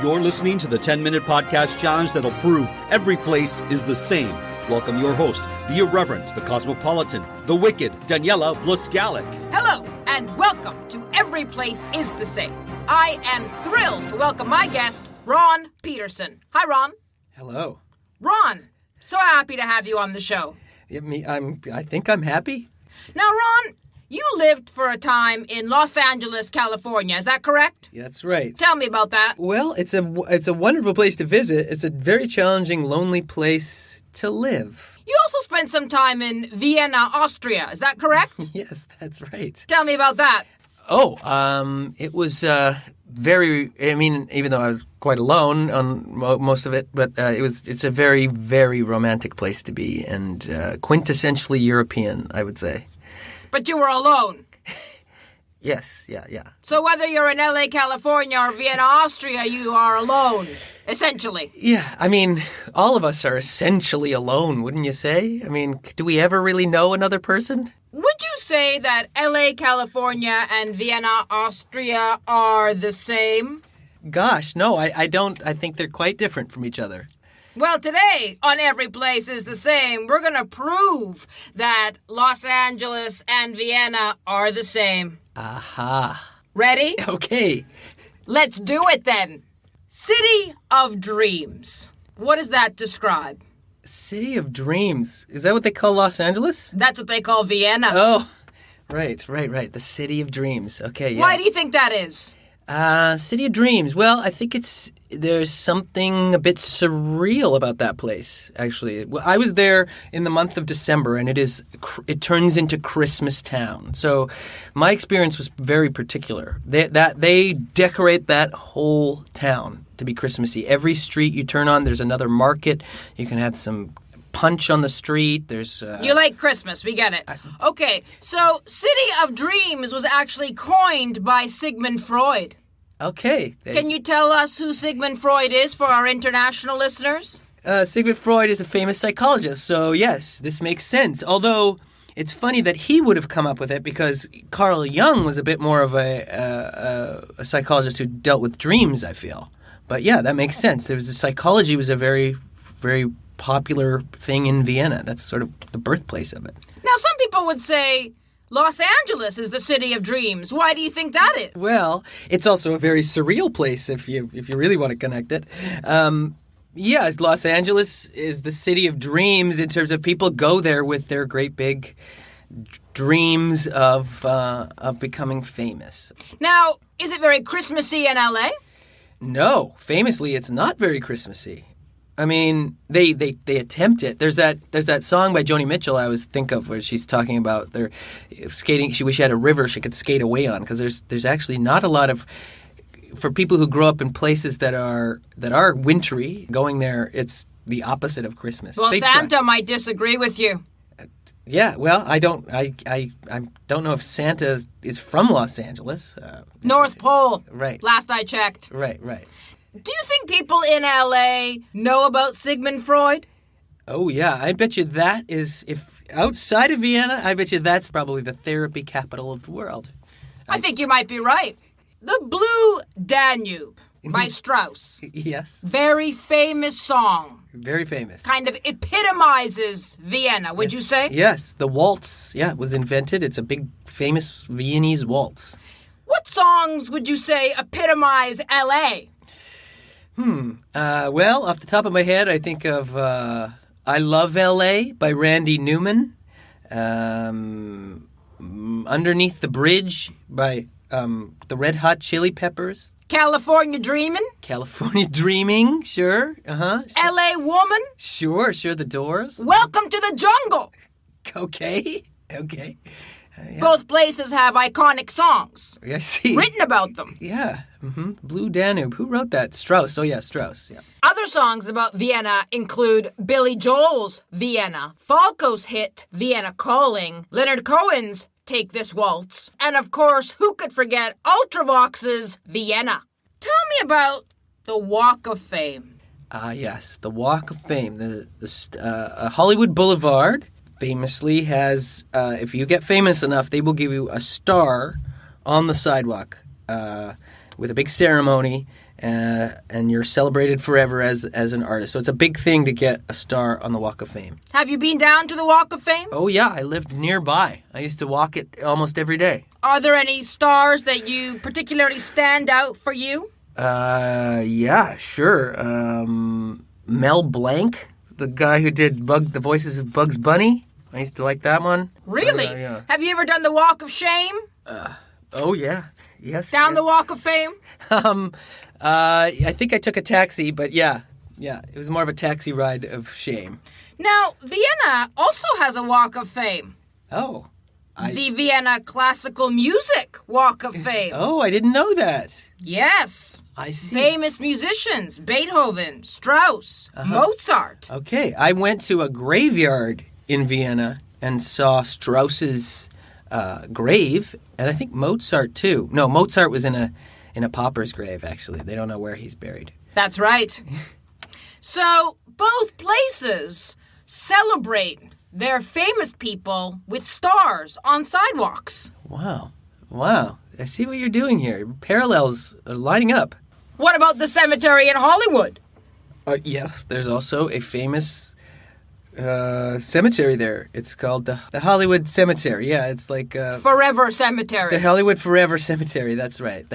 You're listening to the 10-minute podcast challenge that'll prove every place is the same. Welcome your host, the irreverent, the cosmopolitan, the wicked, Daniela Vlaskalic. Hello, and welcome to Every Place Is The Same. I am thrilled to welcome my guest, Ron Pedereson. Hi, Ron. Hello. Ron, so happy to have you on the show. I think I'm happy. Now, Ron, you lived for a time in Los Angeles, California. Is that correct? Yeah, that's right. Tell me about that. Well, it's a wonderful place to visit. It's a very challenging, lonely place to live. You also spent some time in Vienna, Austria. Is that correct? Yes, that's right. Tell me about that. It was even though I was quite alone on most of it, but it's a very, very romantic place to be and quintessentially European, I would say. But you were alone. Yes, yeah. So whether you're in LA, California, or Vienna, Austria, you are alone, essentially. Yeah, I mean, all of us are essentially alone, wouldn't you say? I mean, do we ever really know another person? Would you say that LA, California, and Vienna, Austria are the same? Gosh, no, I don't. I think they're quite different from each other. Well, today on Every Place Is The Same, we're going to prove that Los Angeles and Vienna are the same. Aha. Ready? Okay. Let's do it then. City of Dreams. What does that describe? City of Dreams. Is that what they call Los Angeles? That's what they call Vienna. Oh, right. The City of Dreams. Okay, yeah. Why do you think that is? City of Dreams. Well, I think there's something a bit surreal about that place, actually. Well, I was there in the month of December, and it turns into Christmas Town. So my experience was very particular. They decorate that whole town to be Christmassy. Every street you turn on, there's another market. You can have some punch on the street. There's You like Christmas, we get it. Okay, so City of Dreams was actually coined by Sigmund Freud. Okay. Can you tell us who Sigmund Freud is for our international listeners? Sigmund Freud is a famous psychologist, so yes, this makes sense. Although it's funny that he would have come up with it because Carl Jung was a bit more of a psychologist who dealt with dreams, I feel. But yeah, that makes sense. Psychology was a very, very popular thing in Vienna. That's sort of the birthplace of it. Now, some people would say Los Angeles is the city of dreams. Why do you think that is? Well, it's also a very surreal place if you really want to connect it. Los Angeles is the city of dreams in terms of people go there with their great big dreams of becoming famous. Now, is it very Christmassy in LA? No, famously, it's not very Christmassy. I mean, they attempt it. There's that song by Joni Mitchell I always think of where she's talking about their skating. She wished she had a river she could skate away on because there's actually not a lot of, for people who grow up in places that are wintry. Going there, it's the opposite of Christmas. Well, Santa might disagree with you. Yeah, well, I don't know if Santa is from Los Angeles. North Pole. Right. Last I checked. Right. Do you think people in L.A. know about Sigmund Freud? Oh, yeah. I bet you that is, if outside of Vienna, I bet you that's probably the therapy capital of the world. I think you might be right. The Blue Danube by Strauss. Yes. Very famous song. Very famous. Kind of epitomizes Vienna, would you say? Yes. The waltz, was invented. It's a big, famous Viennese waltz. What songs would you say epitomize L.A.? Well, off the top of my head, I think of I Love L.A. by Randy Newman. Underneath the Bridge by the Red Hot Chili Peppers. California Dreamin'? California Dreaming, sure. Sure. L.A. Woman? Sure, The Doors. Welcome to the Jungle! Okay. Yeah. Both places have iconic songs. I see. Written about them. Yeah. Mm-hmm. Blue Danube. Who wrote that? Strauss. Oh, yeah, Strauss. Yeah. Other songs about Vienna include Billy Joel's Vienna, Falco's hit Vienna Calling, Leonard Cohen's Take This Waltz, and of course, who could forget Ultravox's Vienna? Tell me about the Walk of Fame. Yes, the Walk of Fame. The Hollywood Boulevard famously has, if you get famous enough, they will give you a star on the sidewalk with a big ceremony, and you're celebrated forever as an artist. So it's a big thing to get a star on the Walk of Fame. Have you been down to the Walk of Fame? Oh, yeah. I lived nearby. I used to walk it almost every day. Are there any stars that you particularly stand out for you? Yeah, sure. Mel Blanc, the guy who did the voices of Bugs Bunny. I used to like that one. Really? Yeah. Have you ever done the Walk of Shame? Oh, yeah. Yes. Down the Walk of Fame? I think I took a taxi, but yeah. It was more of a taxi ride of shame. Now, Vienna also has a Walk of Fame. Oh. The Vienna Classical Music Walk of Fame. Oh, I didn't know that. Yes. I see. Famous musicians, Beethoven, Strauss, Mozart. Okay, I went to a graveyard in Vienna and saw Strauss's grave, and I think Mozart too. No, Mozart was in a pauper's grave, actually. They don't know where he's buried. That's right. So, both places celebrate their famous people with stars on sidewalks. Wow. I see what you're doing here. Parallels are lining up. What about the cemetery in Hollywood? Yes, there's also a famous cemetery there. It's called the Hollywood Cemetery. Yeah, it's like Forever Cemetery. the Hollywood Forever Cemetery. That's right.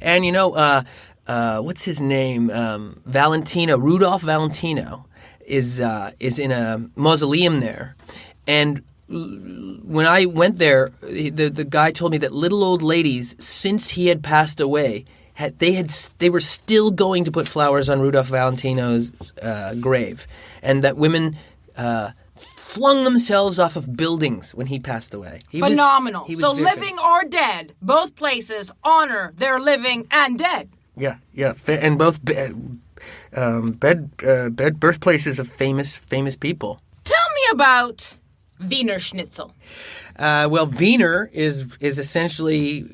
And you know, what's his name? Rudolph Valentino is in a mausoleum there, and when I went there, the guy told me that little old ladies, since he had passed away, they were still going to put flowers on Rudolph Valentino's grave, and that women flung themselves off of buildings when he passed away. Phenomenal. He was So very living famous. or dead, both places honor their living and dead. Yeah, and both birthplaces of famous people. Tell me about Wiener Schnitzel. Well, Wiener is essentially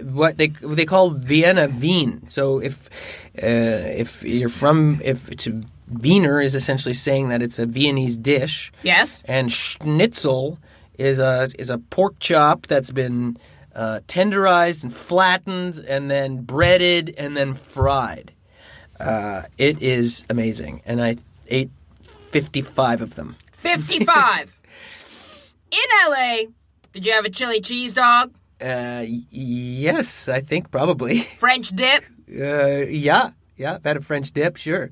what they call Vienna Wien. So if Wiener is essentially saying that it's a Viennese dish. Yes. And Schnitzel is a pork chop that's been tenderized and flattened and then breaded and then fried. It is amazing, and I ate 55 of them. 55. In LA, did you have a chili cheese dog? Yes, I think probably. French dip? Yeah, I've had a French dip, sure.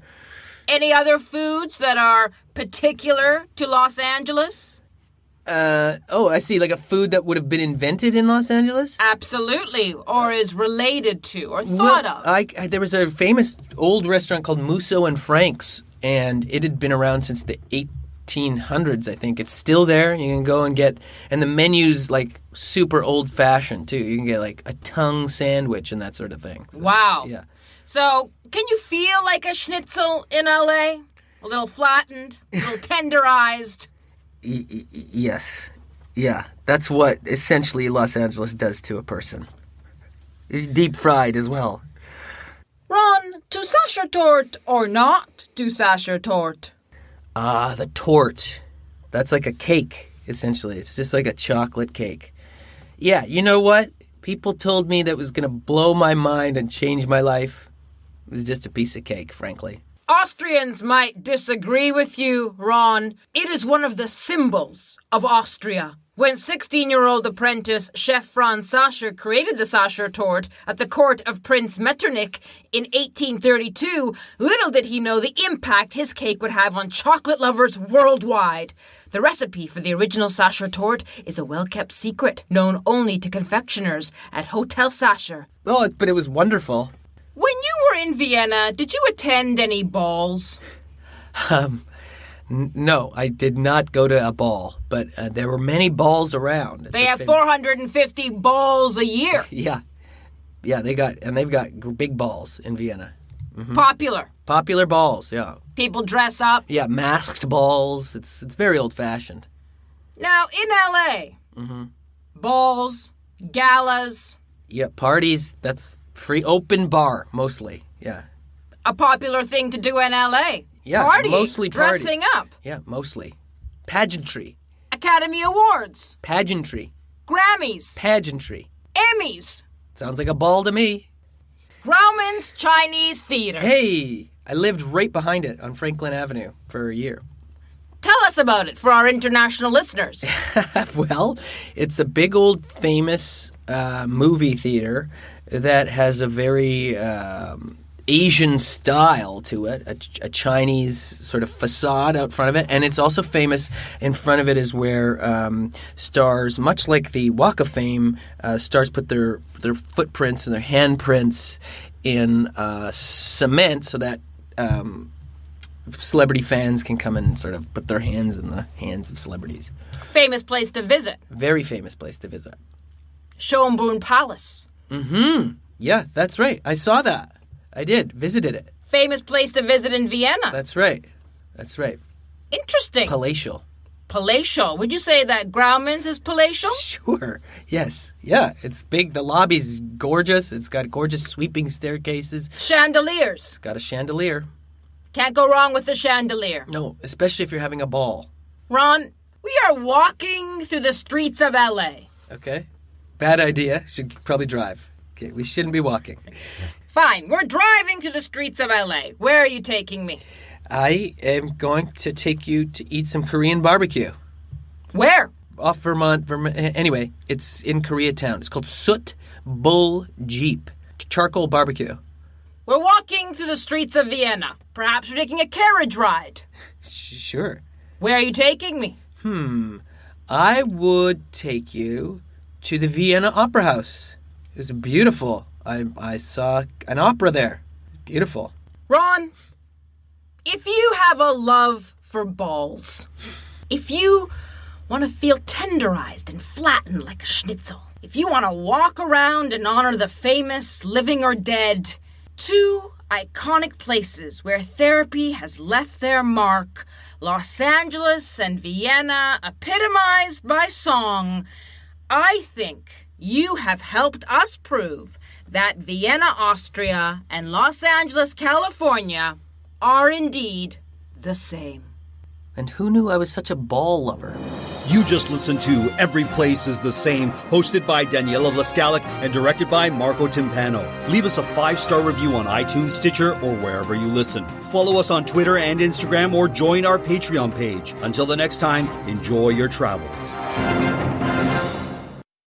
Any other foods that are particular to Los Angeles? I see, like a food that would have been invented in Los Angeles? Absolutely, or is related to, or thought of. There was a famous old restaurant called Musso and Frank's, and it had been around since the 1800s, I think. It's still there. You can go and get, and the menu's like super old-fashioned, too. You can get like a tongue sandwich and that sort of thing. So, wow. Yeah. So, can you feel like a schnitzel in LA? A little flattened, a little tenderized. Yes. Yeah. That's what essentially Los Angeles does to a person. Deep fried as well. Ron, to Sachertorte or not to Sachertorte? The torte. That's like a cake, essentially. It's just like a chocolate cake. Yeah, you know what? People told me that was going to blow my mind and change my life. It was just a piece of cake, frankly. Austrians might disagree with you, Ron. It is one of the symbols of Austria. When 16-year-old apprentice Chef Franz Sacher created the Sachertorte at the court of Prince Metternich in 1832, little did he know the impact his cake would have on chocolate lovers worldwide. The recipe for the original Sachertorte is a well-kept secret, known only to confectioners at Hotel Sacher. Oh, but it was wonderful. When you were in Vienna, did you attend any balls? No, I did not go to a ball, but there were many balls around. They have 450 balls a year. Yeah, they've got big balls in Vienna. Mm-hmm. Popular balls, yeah. People dress up. Yeah, masked balls. It's very old-fashioned. Now, in LA, balls, galas. Yeah, parties, that's free open bar, mostly, yeah. A popular thing to do in LA. Yeah, parties, mostly parties. Dressing up. Yeah, mostly. Pageantry. Academy Awards. Pageantry. Grammys. Pageantry. Emmys. Sounds like a ball to me. Grauman Grauman's Chinese Theater. Hey, I lived right behind it on Franklin Avenue for a year. Tell us about it for our international listeners. Well, it's a big old famous movie theater that has a very Asian style to it, a Chinese sort of facade out front of it. And it's also famous, in front of it is where stars, much like the Walk of Fame, stars put their footprints and their handprints in cement so that celebrity fans can come and sort of put their hands in the hands of celebrities. Famous place to visit. Very famous place to visit. Schönbrunn Palace. Mm-hmm. Yeah, that's right. I saw that. I did. Visited it. Famous place to visit in Vienna. That's right. That's right. Interesting. Palatial. Palatial. Would you say that Grauman's is palatial? Sure. Yes. Yeah. It's big. The lobby's gorgeous. It's got gorgeous sweeping staircases. Chandeliers. It's got a chandelier. Can't go wrong with the chandelier. No, especially if you're having a ball. Ron, we are walking through the streets of L.A. Okay. Bad idea. Should probably drive. Okay, we shouldn't be walking. Fine. We're driving through the streets of L.A. Where are you taking me? I am going to take you to eat some Korean barbecue. Where? Off Vermont. Anyway, it's in Koreatown. It's called Soot Bull Jeep. Charcoal barbecue. We're walking through the streets of Vienna. Perhaps we're taking a carriage ride. Sure. Where are you taking me? I would take you to the Vienna Opera House. It was beautiful. I saw an opera there. Beautiful. Ron, if you have a love for balls, if you want to feel tenderized and flattened like a schnitzel, if you want to walk around and honor the famous, living or dead, two iconic places where therapy has left their mark, Los Angeles and Vienna, epitomized by song, I think you have helped us prove that Vienna, Austria, and Los Angeles, California are indeed the same. And who knew I was such a ball lover? You just listened to Every Place Is The Same, hosted by Daniela Vlaskalic and directed by Marco Timpano. Leave us a 5-star review on iTunes, Stitcher, or wherever you listen. Follow us on Twitter and Instagram or join our Patreon page. Until the next time, enjoy your travels.